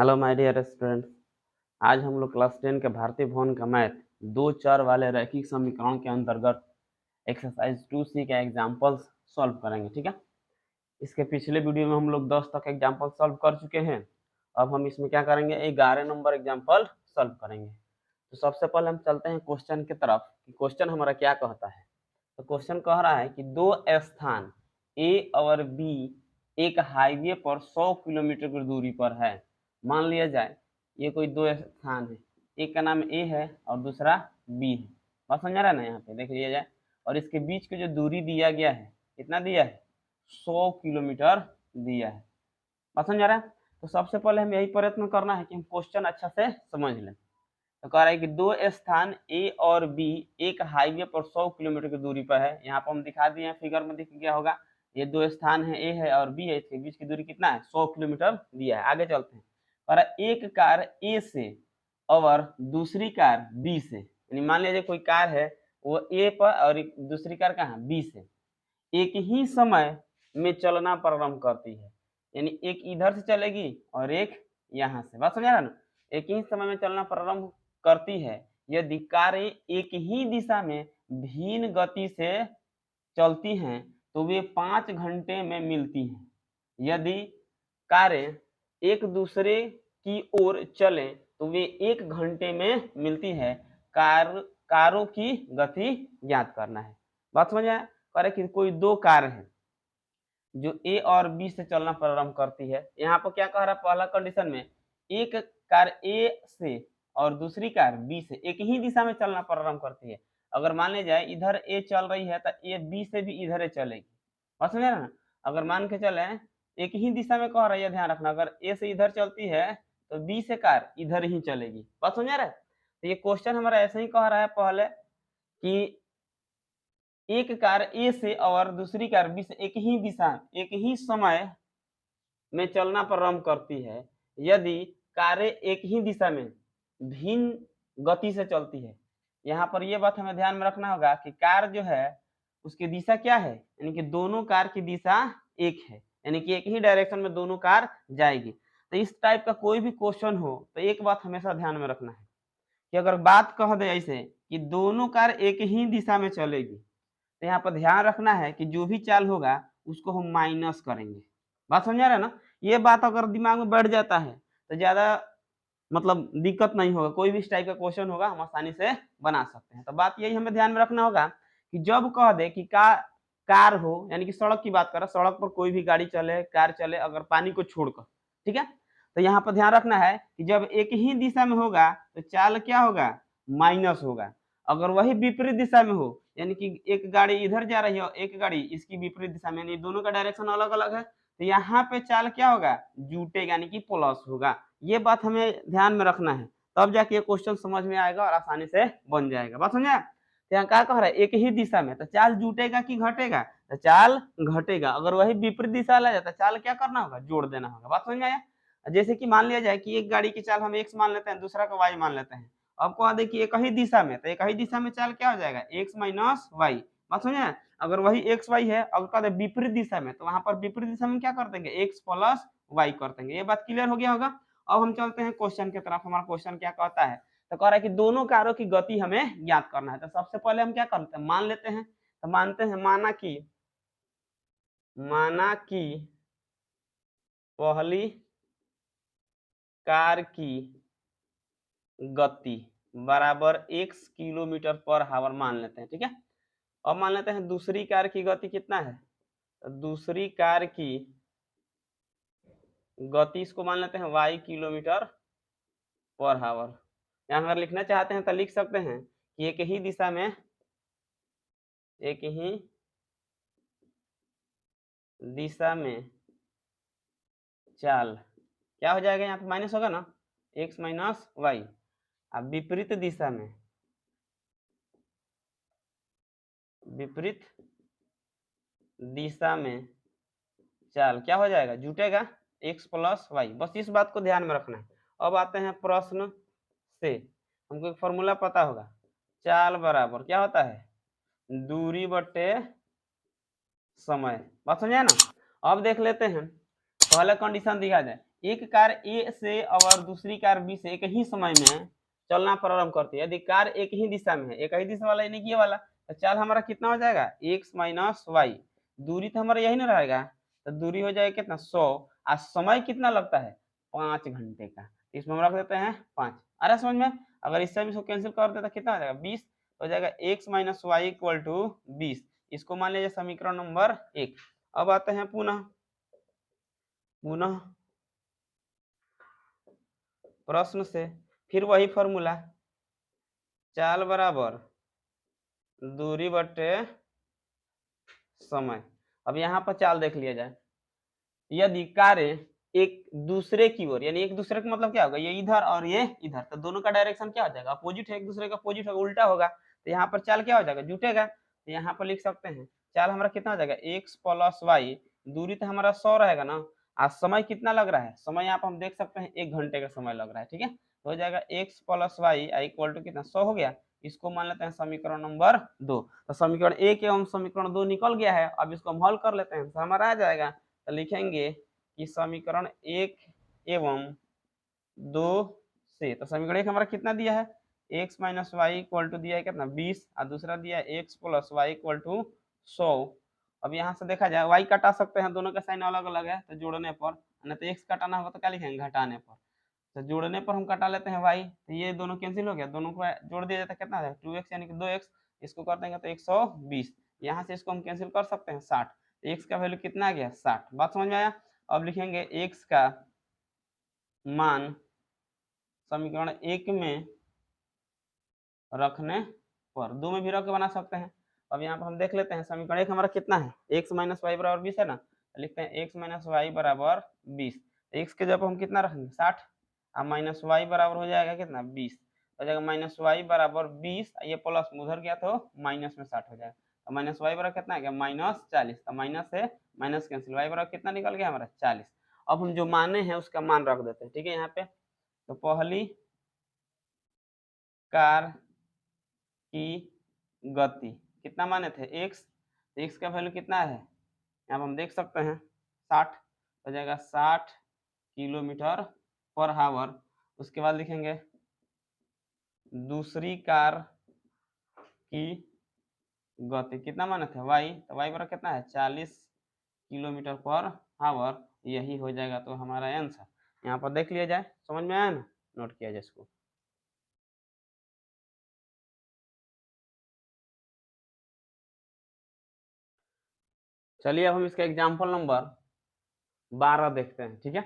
Hello my dear student. आज हम लोग क्लास 10 के भारतीय भवन का मैथ 2-4 वाले रैखिक समीकरण के अंतर्गत एक्सरसाइज 2C के एग्जाम्पल्स सॉल्व करेंगे। ठीक है, इसके पिछले वीडियो में हम लोग 10 तक एग्जाम्पल सॉल्व कर चुके हैं। अब हम इसमें क्या करेंगे, 11 नंबर एग्जाम्पल सॉल्व करेंगे। तो सबसे पहले हम चलते हैं क्वेश्चन की तरफ कि क्वेश्चन हमारा क्या कहता है। तो क्वेश्चन कह रहा है कि दो स्थान ए और बी एक हाईवे पर 100 किलोमीटर की दूरी पर है। मान लिया जाए ये कोई दो स्थान है, एक का नाम ए है और दूसरा बी है। बात समझ रहा है ना, यहाँ पे देख लिया जाए और इसके बीच की जो दूरी दिया गया है, कितना दिया है, 100 किलोमीटर दिया है। बात समझ रहा है। तो सबसे पहले हम यही प्रयत्न करना है कि हम क्वेश्चन अच्छा से समझ लें। तो कह रहा है कि दो स्थान ए और बी एक हाईवे पर 100 किलोमीटर की दूरी पर है। यहाँ पर हम दिखा दिए हैं, फिगर में दिख गया होगा। ये दो स्थान है, ए है और बी है, इसके बीच की दूरी कितना है, 100 किलोमीटर दिया है। आगे चलते हैं। कह रहा है एक कार ए से और दूसरी कार बी से, यानी मान लीजिए कोई कार है वो ए पर और एक दूसरी कार कहाँ, बी से, एक ही समय में चलना प्रारंभ करती है। यानी एक इधर से चलेगी और एक यहाँ से। बात समझा ना, एक ही समय में चलना प्रारंभ करती है यदि कारें एक ही दिशा में भिन्न गति से चलती हैं तो वे 5 घंटे में मिलती हैं। यदि कारें एक दूसरे की ओर चलें तो वे 1 घंटे में मिलती है। कारों की गति ज्ञात करना है। बात समझ आया। कह रहे कि कोई दो कार है जो ए और बी से चलना प्रारंभ करती है। यहाँ पर क्या कह रहा है, पहला कंडीशन में एक कार ए से और दूसरी कार बी से एक ही दिशा में चलना प्रारंभ करती है। अगर मान ले जाए इधर ए चल रही है तो ए बी से भी इधर ए चलेगी। बात समझे ना। अगर मान के चले एक ही दिशा में कह रहा है, ध्यान रखना, अगर ए से इधर चलती है तो बी से कार इधर ही चलेगी। बात समझ रहा है। तो ये क्वेश्चन हमारा ऐसे ही कह रहा है पहले कि एक कार ए से और दूसरी कार बी से एक ही दिशा एक ही समय में चलना प्रारंभ करती है यदि कारें एक ही दिशा में भिन्न गति से चलती है। यहाँ पर यह बात हमें ध्यान में रखना होगा कि कार जो है उसकी दिशा क्या है, यानी कि दोनों कार की दिशा एक है, यानी कि एक ही डायरेक्शन में दोनों कार जाएगी। तो इस टाइप का कोई भी क्वेश्चन हो तो एक बात हमेशा ध्यान में रखना है कि अगर बात कह दे ऐसे कि दोनों कार एक ही दिशा में चलेगी तो यहाँ पर ध्यान रखना है कि जो भी चाल होगा उसको हम माइनस करेंगे। बात समझा रहे ना। ये बात अगर दिमाग में बैठ जाता है तो ज्यादा मतलब दिक्कत नहीं होगा, कोई भी इस टाइप का क्वेश्चन होगा हम आसानी से बना सकते हैं। तो बात यही हमें ध्यान में रखना होगा कि जब कह दे कि कार हो, यानी कि सड़क की बात कर, सड़क पर कोई भी गाड़ी चले, कार चले, अगर पानी को छोड़कर, ठीक है। तो यहाँ पर ध्यान रखना है कि जब एक ही दिशा में होगा तो चाल क्या होगा, माइनस होगा। अगर वही विपरीत दिशा में हो, यानी कि एक गाड़ी इधर जा रही है और एक गाड़ी इसकी विपरीत दिशा में, यानी दोनों का डायरेक्शन अलग अलग है, तो यहाँ पे चाल क्या होगा, जुटेगा, यानी कि प्लस होगा। ये बात हमें ध्यान में रखना है, तब जाके ये क्वेश्चन समझ में आएगा और आसानी से बन जाएगा। बात समझा। तो यहाँ क्या कह रहा है, एक ही दिशा में तो चाल जुटेगा कि घटेगा, तो चाल घटेगा। अगर वही विपरीत दिशा ला जाता चाल क्या करना होगा, जोड़ देना होगा। बात समझ आया। जैसे कि मान लिया जाए कि एक गाड़ी की चाल हम एक्स मान लेते हैं, दूसरा का वाई मान लेते हैं। अब कह दे कि एक ही दिशा में, तो एक ही दिशा में चाल क्या हो जाएगा, एक्स माइनस वाई। बात समझे। अगर वही एक्स वाई है, अब कह दे विपरीत दिशा में, तो वहां पर विपरीत दिशा में क्या कर देंगे, एक्स प्लस वाई कर देंगे। ये बात क्लियर हो गया होगा। अब हम चलते हैं क्वेश्चन की तरफ। हमारा क्वेश्चन क्या कहता है, तो कह रहा है कि दोनों कारों की गति हमें ज्ञात करना है। तो सबसे पहले हम क्या करते हैं, मान लेते हैं। तो मानते हैं, माना कि पहली कार की गति बराबर x किलोमीटर पर आवर मान लेते हैं, ठीक है। अब मान लेते हैं दूसरी कार की गति कितना है, तो दूसरी कार की गति इसको मान लेते हैं y किलोमीटर पर आवर। यहाँ अगर लिखना चाहते हैं तो लिख सकते हैं कि एक ही दिशा में, एक ही दिशा में चाल क्या हो जाएगा, यहाँ पे माइनस होगा ना, x माइनस वाई। अब विपरीत दिशा में, विपरीत दिशा में चाल क्या हो जाएगा, जुटेगा, x प्लस वाई। बस इस बात को ध्यान में रखना है। अब आते हैं प्रश्न से। हमको एक फॉर्मूला पता होगा, चाल बराबर क्या होता है, दूरी बटे समय। बात समझे ना। अब देख लेते हैं पहला कंडीशन दिखा जाए, एक कार ए से और दूसरी कार बी से एक ही समय में चलना प्रारंभ करती है। यदि कार एक ही दिशा में है, एक ही दिशा वाला यानी कि ये वाला, तो चाल हमारा कितना हो जाएगा x माइनस वाई। दूरी तो हमारा यही ना रहेगा, तो दूरी हो जाएगा कितना 100, और समय कितना लगता है 5 घंटे का। इसमें हम रख देते हैं 5। आ रहा समझ में? अगर इससे भी इसको कैंसिल कर देते तो कितना हो जाएगा 20, हो जाएगा x minus Y equal to 20। इसको मान लीजिए समीकरण नंबर 1। अब आते हैं पुनः प्रश्न से, फिर वही फॉर्मूला, चाल बराबर दूरी बटे समय। अब यहाँ पर चाल देख लिया जाए, यदि कारें एक दूसरे की ओर, यानी एक दूसरे का मतलब क्या होगा, ये इधर और ये इधर, तो दोनों का डायरेक्शन क्या हो जाएगा अपोजिट है, एक दूसरे का अपोजिट होगा, उल्टा होगा, तो यहाँ पर चाल क्या हो जाएगा जुटेगा। तो यहाँ पर लिख सकते हैं चाल हमारा कितना हो जाएगा x प्लस वाई, दूरी तो हमारा 100 रहेगा ना, आज समय कितना लग रहा है, समय यहाँ पर हम देख सकते हैं 1 घंटे का समय लग रहा है, ठीक है। तो हो जाएगा x plus Y equal to कितना 100 हो गया। इसको मान लेते हैं समीकरण नंबर 2। तो समीकरण 1 एवं समीकरण 2 निकल गया है। अब इसको हम हल कर लेते हैं, तो हमारा आ जाएगा, तो लिखेंगे कि समीकरण 1 एवं 2 से, तो समीकरण 1 हमारा कितना दिया है x minus Y equal to दिया है कितना 20, और दूसरा दिया है x plus Y equal to 100। अब यहाँ से देखा जाए y कटा सकते हैं, दोनों का साइन अलग अलग है, तो जोड़ने पर, नहीं तो x कटाना होगा तो क्या लिखेंगे घटाने पर, तो जोड़ने पर हम कटा लेते हैं y, तो ये दोनों कैंसिल हो गया, दोनों को जोड़ दिया जाता है कितना है 2x यानी कि 2x, इसको कर देंगे तो 120, यहाँ से इसको हम कैंसिल कर सकते हैं 60, तो x का वैल्यू कितना आ गया 60। बात समझ में आया? अब लिखेंगे x का मान समीकरण 1 में रखने पर, 2 में भी रख के बना सकते हैं। अब यहाँ पर हम देख लेते हैं समीकरण 1 हमारा कितना है x माइनस वाई बराबर 20 है ना, लिखते हैं x माइनस वाई बराबर 20, x के जब हम कितना रखेंगे 60, और माइनस वाई बराबर हो जाएगा कितना 20, हो जाएगा माइनस वाई बराबर 20, ये प्लस में उधर गया तो माइनस में 60 हो जाएगा, तो माइनस वाई बराबर कितना आ गया माइनस 40, तो माइनस से माइनस कैंसिल, वाई बराबर कितना निकल गया हमारा 40। अब हम जो माने हैं उसका मान रख देते हैं, ठीक है। यहाँ पे तो पहली कार की गति कितना माने थे x, तो x का वैल्यू कितना है यहाँ पर हम देख सकते हैं 60, हो जाएगा 60 किलोमीटर पर आवर। उसके बाद लिखेंगे दूसरी कार की गति कितना माने थे y, तो y बराबर कितना है 40 किलोमीटर पर आवर, यही हो जाएगा तो हमारा आंसर। यहाँ पर देख लिया जाए, समझ में आया ना, नोट किया जाए इसको। चलिए अब हम इसका एग्जाम्पल नंबर 12 देखते हैं, ठीक है।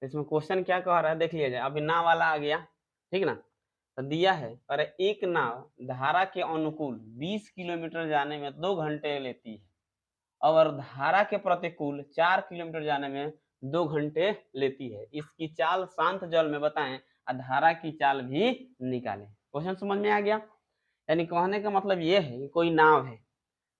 इसमें क्वेश्चन क्या कह रहा है देख लिया जाए। अभी नाव वाला आ गया, ठीक ना, तो दिया है, अरे एक नाव धारा के अनुकूल 20 किलोमीटर जाने में 2 घंटे लेती है और धारा के प्रतिकूल 4 किलोमीटर जाने में 2 घंटे लेती है, इसकी चाल शांत जल में बताएं और धारा की चाल भी निकालें। क्वेश्चन समझ में आ गया? यानी कहने का मतलब ये है कि कोई नाव है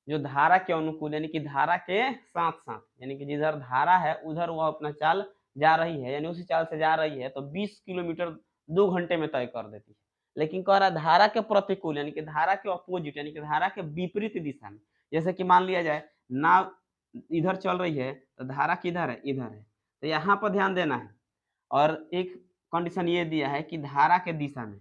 जो धारा के अनुकूल यानी कि धारा के साथ साथ, यानी कि जिधर धारा है उधर वह अपना चाल जा रही है, यानी उसी चाल से जा रही है, तो 20 किलोमीटर 2 घंटे में तय कर देती है। लेकिन कह रहा है धारा के प्रतिकूल यानी कि धारा के अपोजिट यानी कि धारा के विपरीत दिशा में, जैसे कि मान लिया जाए नाव इधर चल रही है तो धारा किधर है इधर है, तो यहाँ पर ध्यान देना है। और एक कंडीशन ये दिया है कि धारा के दिशा में,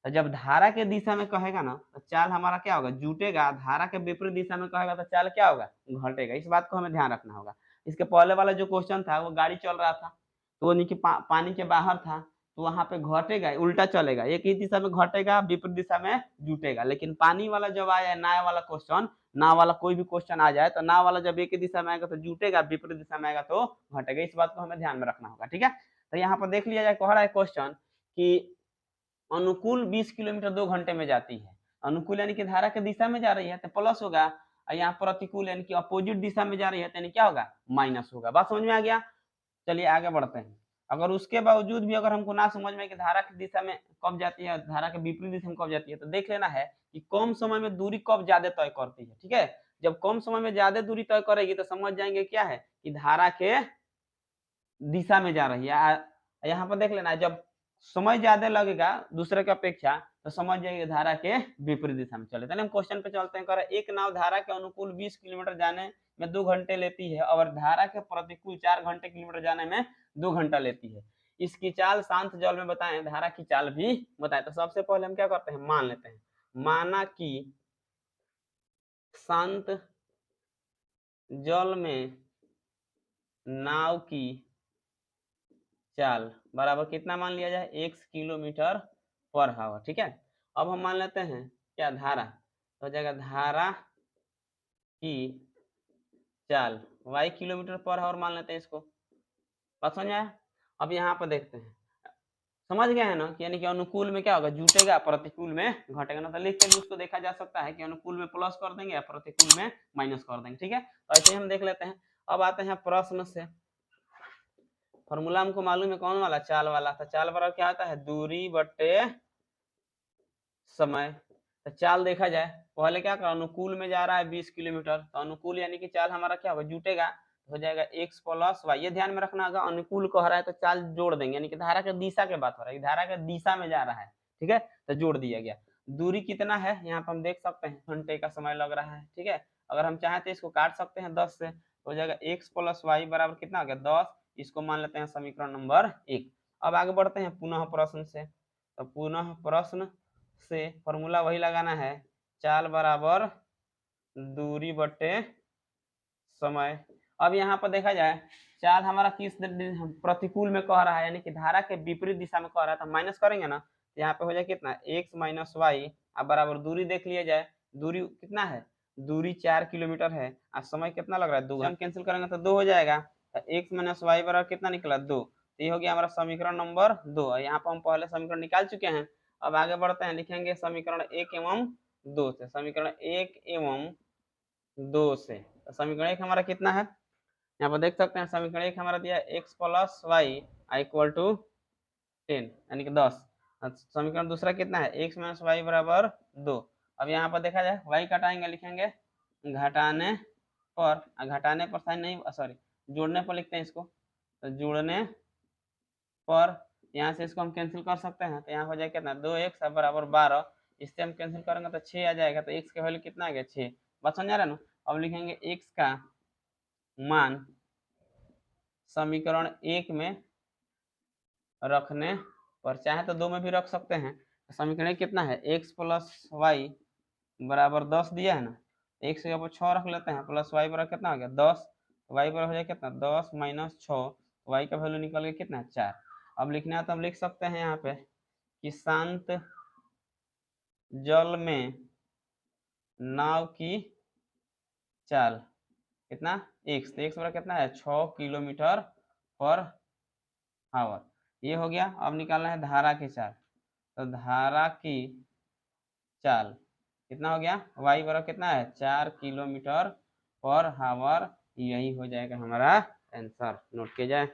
तो जब धारा के दिशा में कहेगा ना तो चाल हमारा क्या होगा जुटेगा, धारा के विपरीत दिशा में कहेगा तो चाल क्या होगा घटेगा। इस बात को हमें ध्यान रखना होगा। इसके पहले वाला जो क्वेश्चन था वो गाड़ी चल रहा था तो वो नीचे पानी के बाहर था, तो वहां पे घटेगा, उल्टा चलेगा, एक ही दिशा में घटेगा विपरीत दिशा में जुटेगा। लेकिन पानी वाला जब आया नाव वाला क्वेश्चन, नाव वाला कोई भी क्वेश्चन आ जाए तो नाव वाला जब एक ही दिशा में आएगा तो जुटेगा, विपरीत दिशा में आएगा तो घटेगा। इस बात को हमें ध्यान में रखना होगा, ठीक है। तो यहाँ पर देख लिया जाए, कह रहा है क्वेश्चन कि अनुकूल 20 किलोमीटर 2 घंटे में जाती है, अनुकूल यानी कि धारा के दिशा में जा रही है तो प्लस होगा, और यहाँ प्रतिकूल यानी कि अपोजिट दिशा में जा रही है तो यानी क्या होगा माइनस होगा। बात समझ में आ गया? चलिए आगे बढ़ते हैं। अगर उसके बावजूद भी अगर हमको ना समझ में कि धारा की दिशा में कब जाती है, धारा के विपरीत दिशा में कब जाती है, तो देख लेना है कि कम समय में दूरी कब ज्यादा तय करती है, ठीक है। जब कम समय में ज्यादा दूरी तय करेगी तो समझ जाएंगे क्या है कि धारा के दिशा में जा रही है। यहाँ पर देख लेना है, जब समय ज्यादा लगेगा दूसरे की अपेक्षा तो समझ जाइए धारा के विपरीत दिशा में चले। चलिए हम क्वेश्चन पे चलते हैं। एक नाव धारा के अनुकूल 20 किलोमीटर जाने में 2 घंटे लेती है और धारा के प्रतिकूल 4 घंटे किलोमीटर जाने में 2 घंटा लेती है। इसकी चाल शांत जल में बताएं, धारा की चाल भी बताएं। तो सबसे पहले हम क्या करते हैं, मान लेते हैं, माना कि शांत जल में नाव की चाल बराबर कितना मान लिया जाए, x किलोमीटर पर आवर। ठीक है, अब हम मान लेते हैं क्या, धारा, तो हो जाएगा धारा की चाल y किलोमीटर पर आवर मान लेते हैं इसको। बात समझ आया? अब यहाँ पर देखते हैं, समझ गए हैं ना कि यानी कि अनुकूल में क्या होगा, जुटेगा, प्रतिकूल में घटेगा ना। तो लिख के भी उसको देखा जा सकता है कि अनुकूल में प्लस कर देंगे या प्रतिकूल में माइनस कर देंगे। ठीक है, तो ऐसे ही हम देख लेते हैं। अब आते हैं प्रश्न से। फॉर्मूला हमको मालूम है कौन वाला, चाल वाला। तो चाल बराबर क्या आता है, दूरी बटे समय। तो चाल देखा जाए, पहले क्या करो, अनुकूल में जा रहा है 20 किलोमीटर, तो अनुकूल यानी कि चाल हमारा क्या होगा, जुटेगा, हो जाएगा x प्लस वाई। ये ध्यान में रखना, अगर अनुकूल कह रहा है तो चाल जोड़ देंगे, यानी कि धारा के दिशा के बात हो रहा है, धारा के दिशा में जा रहा है। ठीक है, तो जोड़ दिया गया। दूरी कितना है यहाँ पर हम देख सकते हैं, घंटे का समय लग रहा है। ठीक है, अगर हम चाहें तो इसको काट सकते हैं 10 से, हो जाएगा x प्लस वाई बराबर कितना हो गया, 10। इसको मान लेते हैं समीकरण नंबर 1। अब आगे बढ़ते हैं पुनः प्रश्न से। तो पुनः प्रश्न से फॉर्मूला वही लगाना है, चाल बराबर दूरी बटे समय। अब यहाँ पर देखा जाए, चाल हमारा किस प्रतिकूल में कह रहा है, यानी कि धारा के विपरीत दिशा में कह रहा है, तो माइनस करेंगे ना, तो यहाँ पे हो जाए कितना, x माइनस वाई। अब बराबर दूरी देख लिया जाए, दूरी कितना है, दूरी 4 किलोमीटर है, और समय कितना लग रहा है, 2 घंटा। कैंसिल करेंगे तो 2 हो जाएगा, तो x माइनस वाई बराबर कितना निकला, 2। तो ये हो गया हमारा समीकरण नंबर 2। यहाँ पर हम पहले समीकरण निकाल चुके हैं। अब आगे बढ़ते हैं, लिखेंगे समीकरण 1 एवं 2 से। समीकरण 1 एवं 2 से, तो समीकरण 1 हमारा कितना है, यहाँ पर देख सकते हैं, समीकरण 1 हमारा दिया x plus Y equal to 10 यानी कि 10। समीकरण दूसरा कितना है, x माइनस वाई बराबर 2। अब यहाँ पर देखा जाए, y घटाएंगे, लिखेंगे घटाने पर, घटाने पर साइन नहीं, सॉरी जोड़ने पर लिखते हैं इसको, तो जोड़ने पर यहाँ से इसको हम कैंसिल कर सकते हैं। तो यहाँ हो जाएगा कितना, 2x बराबर 12। इससे हम कैंसिल करेंगे तो 6 आ जाएगा, तो x का वैल्यू कितना आ गया, 6। बात समझ आ रहा है ना? अब लिखेंगे x का मान समीकरण 1 में रखने पर, चाहे तो 2 में भी रख सकते हैं। समीकरण कितना है, x प्लस वाई बराबर 10 दिया है ना, x के ऊपर 6 रख लेते हैं, प्लस वाई बराबर कितना हो गया, 10। वाई बराबर हो जाए कितना, 10 माइनस 6, वाई का वैल्यू निकल गया कितना, 4। अब लिखना है तो हम लिख सकते हैं यहाँ पे कि शांत जल में नाव की चाल कितना, x, तो x बराबर कितना है, 6 किलोमीटर पर आवर। ये हो गया। अब निकालना है धारा की चाल, तो धारा की चाल कितना हो गया, y बराबर कितना है, 4 किलोमीटर पर आवर। यही हो जाएगा हमारा आंसर। नोट किया जाए।